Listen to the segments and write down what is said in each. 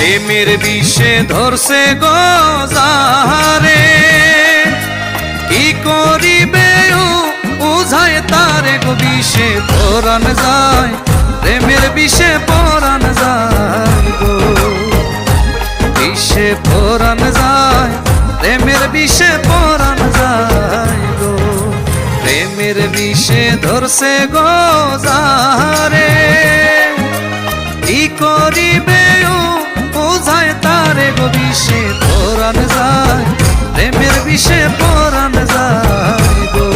প্রেমের বিষে ধরছে গো যারে, কি করিবে বুঝায় তারে গো বিষে পরাণ যায়, প্রেমের বিষে পরাণ যায় গো, বিষে পরাণ যায়, প্রেমের বিষে পরাণ যায় গো। প্রেমের বিষে ধরছে গো যারে, কি করিবে বুঝায় তারে গো বিষে পরাণ যায়, প্রেমের বিষে পরাণ যায় গো,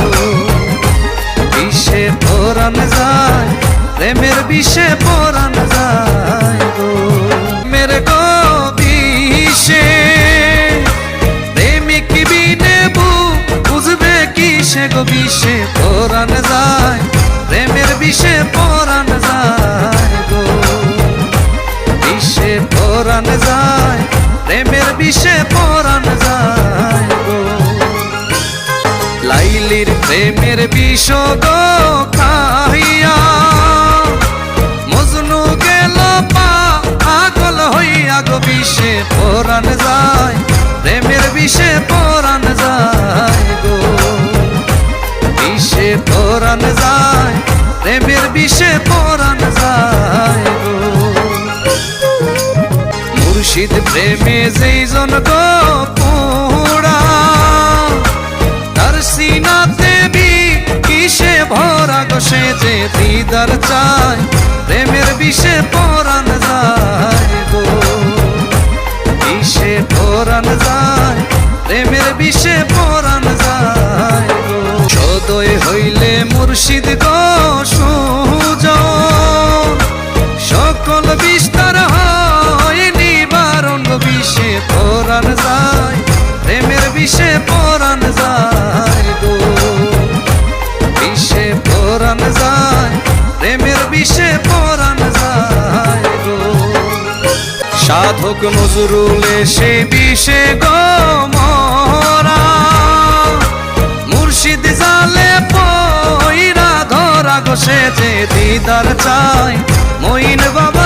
বিষে পরাণ যায়, প্রেমের বিষে পরাণ যায় গো। মেরে গো বিষে প্রেমিক বিনে বুঝবে কিসে গো বিষে পরাণ যায়, প্রেমের বিষে পরাণ যায় গো, বিষে পরাণ যায়, প্রেমের বিষে পরাণ যায় গো। লাইলির প্রেমের বিষ গো খাইয়া মজনু গেল পাগল হইয়া গো, বিষে পরাণ যায়, প্রেমের বিষে পরাণ যায় গো, বিষে পরাণ যায়, প্রেমের বিষে পরাণ যায় গো। মুর্শিদ প্রেমে যেই জন গো পোড়া, তার সিনাতে কিসে ভরা গো, সে যে দিদার চায়, প্রেমের বিষে পরাণ যায় গো, বিষে পরাণ যায়, প্রেমের বিষে পরাণ যায় গো। সদয় হইলে মুর্শিদ গো সুজন, সকল বিস্তার হয় নিবারণ গো, বিষে পরাণ যায়, প্রেমের বিষে পরাণ যায় গো, বিষে পরাণ যায়, প্রেমের বিষে পরাণ যায় গো। সাধক নজরুল সে বিষে গো মরা, মুর্শিদ জালে পইরা ধরা গো, সে যে দিদার চায়, মঈন বাবা